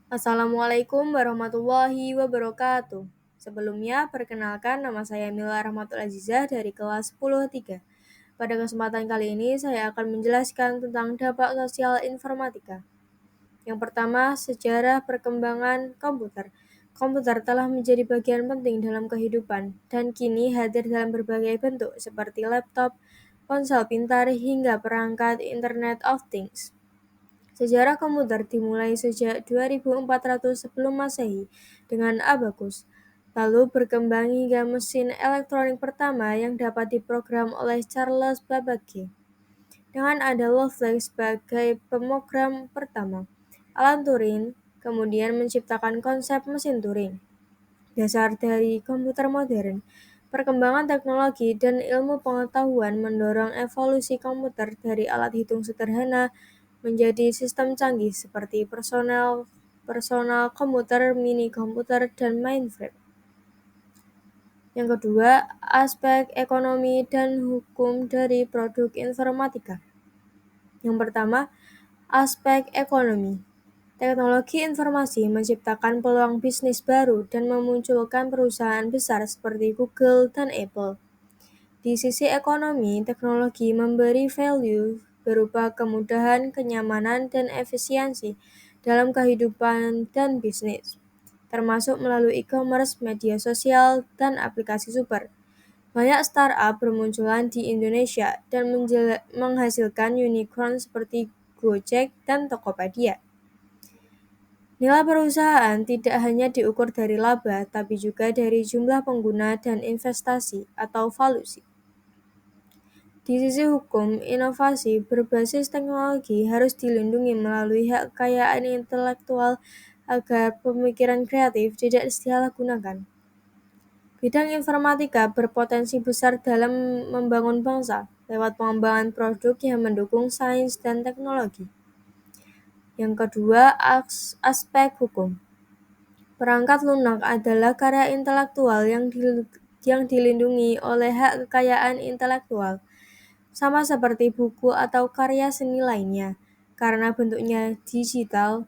Assalamualaikum warahmatullahi wabarakatuh. Sebelumnya, perkenalkan nama saya Mila Rahmatul Azizah dari kelas 10-3. Pada kesempatan kali ini, saya akan menjelaskan tentang dampak sosial informatika. Yang pertama, sejarah perkembangan komputer. Komputer telah menjadi bagian penting dalam kehidupan, dan kini hadir dalam berbagai bentuk seperti laptop, ponsel pintar, hingga perangkat Internet of Things. Sejarah komputer dimulai sejak 2400 sebelum Masehi dengan abacus, lalu berkembang hingga mesin elektronik pertama yang dapat diprogram oleh Charles Babbage. Dengan ada Lovelock sebagai pemrogram pertama, Alan Turing kemudian menciptakan konsep mesin Turing, dasar dari komputer modern. Perkembangan teknologi dan ilmu pengetahuan mendorong evolusi komputer dari alat hitung sederhana menjadi sistem canggih seperti personal komputer, mini komputer, dan mainframe. Yang kedua, aspek ekonomi dan hukum dari produk informatika. Yang pertama, aspek ekonomi. Teknologi informasi menciptakan peluang bisnis baru dan memunculkan perusahaan besar seperti Google dan Apple. Di sisi ekonomi, teknologi memberi value berupa kemudahan, kenyamanan, dan efisiensi dalam kehidupan dan bisnis, termasuk melalui e-commerce, media sosial, dan aplikasi super. Banyak startup bermunculan di Indonesia dan menghasilkan unicorn seperti Gojek dan Tokopedia. Nilai perusahaan tidak hanya diukur dari laba, tapi juga dari jumlah pengguna dan investasi atau valuasi. Di sisi hukum, inovasi berbasis teknologi harus dilindungi melalui hak kekayaan intelektual agar pemikiran kreatif tidak disalahgunakan. Bidang informatika berpotensi besar dalam membangun bangsa lewat pengembangan produk yang mendukung sains dan teknologi. Yang kedua, aspek hukum. Perangkat lunak adalah karya intelektual yang dilindungi oleh hak kekayaan intelektual, sama seperti buku atau karya seni lainnya. Karena bentuknya digital,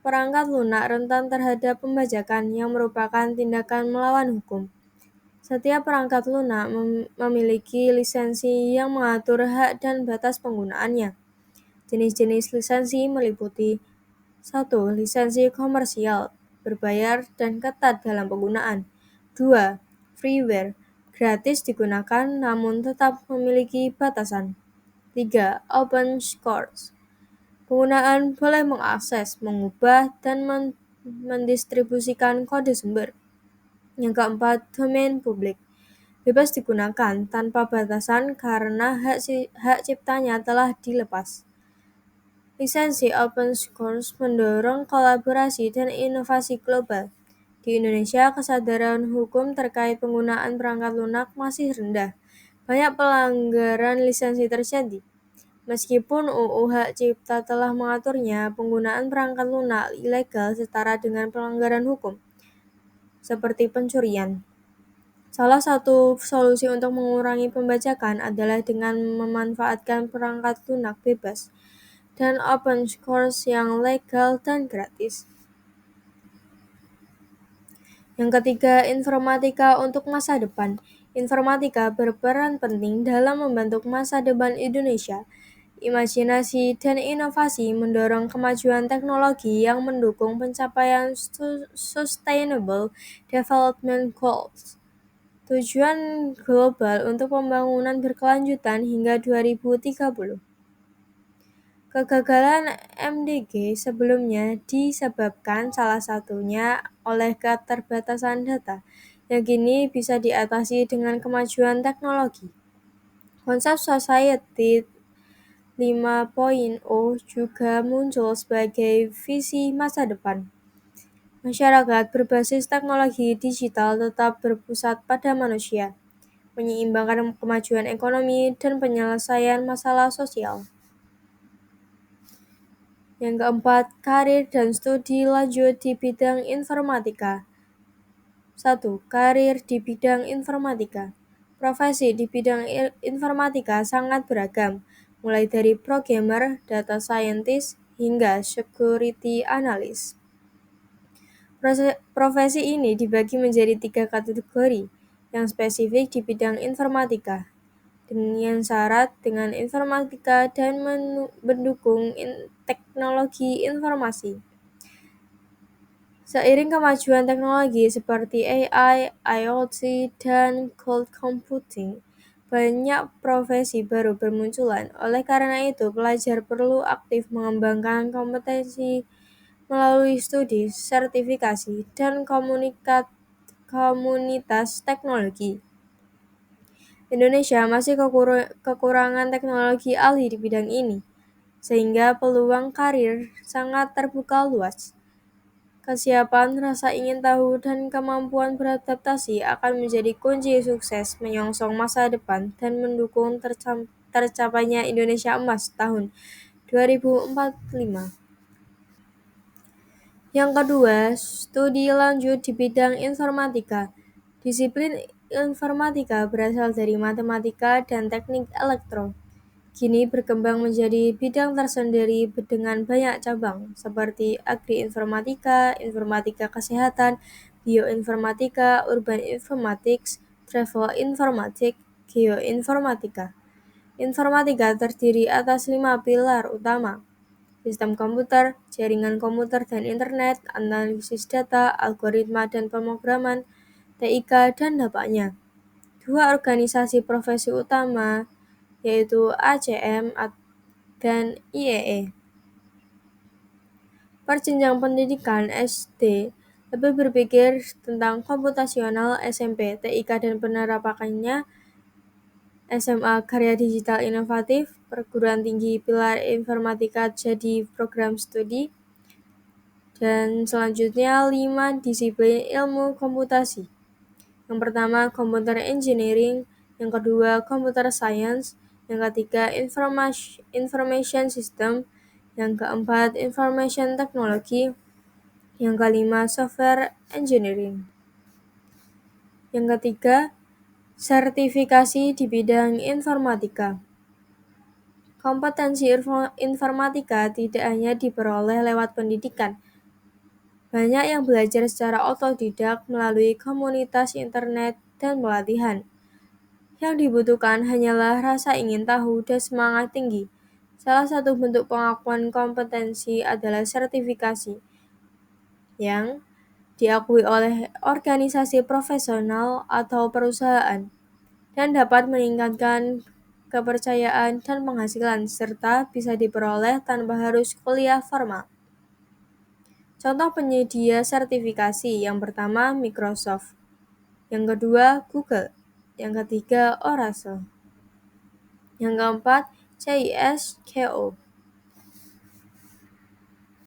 perangkat lunak rentan terhadap pembajakan yang merupakan tindakan melawan hukum. Setiap perangkat lunak memiliki lisensi yang mengatur hak dan batas penggunaannya. Jenis-jenis lisensi meliputi 1. Lisensi komersial, berbayar dan ketat dalam penggunaan. 2. Freeware, gratis digunakan namun tetap memiliki batasan. 3. Open source, penggunaan boleh mengakses, mengubah, dan mendistribusikan kode sumber. Yang keempat, domain publik, bebas digunakan tanpa batasan karena hak ciptanya telah dilepas. Lisensi open source mendorong kolaborasi dan inovasi global. Di Indonesia, kesadaran hukum terkait penggunaan perangkat lunak masih rendah. Banyak pelanggaran lisensi terjadi. Meskipun UU Hak Cipta telah mengaturnya, penggunaan perangkat lunak ilegal setara dengan pelanggaran hukum, seperti pencurian. Salah satu solusi untuk mengurangi pembajakan adalah dengan memanfaatkan perangkat lunak bebas dan open source yang legal dan gratis. Yang ketiga, informatika untuk masa depan. Informatika berperan penting dalam membentuk masa depan Indonesia. Imajinasi dan inovasi mendorong kemajuan teknologi yang mendukung pencapaian Sustainable Development Goals, tujuan global untuk pembangunan berkelanjutan hingga 2030. Kegagalan MDG sebelumnya disebabkan salah satunya oleh keterbatasan data, yang kini bisa diatasi dengan kemajuan teknologi. Konsep Society 5.0 juga muncul sebagai visi masa depan. Masyarakat berbasis teknologi digital tetap berpusat pada manusia, menyeimbangkan kemajuan ekonomi dan penyelesaian masalah sosial. Yang keempat, karir dan studi lanjut di bidang informatika. 1. Karir di bidang informatika. Profesi di bidang informatika sangat beragam, mulai dari programmer, data scientist, hingga security analyst. Profesi ini dibagi menjadi 3 kategori yang spesifik di bidang informatika, dengan syarat dengan informatika dan mendukung teknologi informasi. Seiring kemajuan teknologi seperti AI, IoT, dan cloud computing, banyak profesi baru bermunculan. Oleh karena itu, pelajar perlu aktif mengembangkan kompetensi melalui studi, sertifikasi, dan komunitas teknologi. Indonesia masih kekurangan teknologi ahli di bidang ini, sehingga peluang karir sangat terbuka luas. Kesiapan, rasa ingin tahu, dan kemampuan beradaptasi akan menjadi kunci sukses menyongsong masa depan dan mendukung tercapainya Indonesia Emas tahun 2045. Yang kedua, studi lanjut di bidang informatika. Disiplin informatika berasal dari matematika dan teknik elektro. Kini berkembang menjadi bidang tersendiri dengan banyak cabang, seperti agri-informatika, informatika kesehatan, bioinformatika, urban informatics, travel informatik, geoinformatika. Informatika terdiri atas 5 pilar utama: sistem komputer, jaringan komputer dan internet, analisis data, algoritma dan pemrograman, TIK, dan dampaknya. Dua organisasi profesi utama, yaitu ACM dan IEE. Perjenjang pendidikan SD lebih berpikir tentang komputasional, SMP, TIK dan penerapannya, SMA karya digital inovatif, perguruan tinggi pilar informatika jadi program studi, dan selanjutnya 5 disiplin ilmu komputasi. Yang pertama, computer engineering, yang kedua, computer science, yang ketiga, information system, yang keempat, information technology, yang kelima, software engineering. Yang ketiga, sertifikasi di bidang informatika. Kompetensi informatika tidak hanya diperoleh lewat pendidikan. Banyak yang belajar secara otodidak melalui komunitas internet dan pelatihan. Yang dibutuhkan hanyalah rasa ingin tahu dan semangat tinggi. Salah satu bentuk pengakuan kompetensi adalah sertifikasi yang diakui oleh organisasi profesional atau perusahaan dan dapat meningkatkan kepercayaan dan penghasilan serta bisa diperoleh tanpa harus kuliah formal. Contoh penyedia sertifikasi yang pertama Microsoft, yang kedua Google, yang ketiga Oracle, yang keempat CISCO.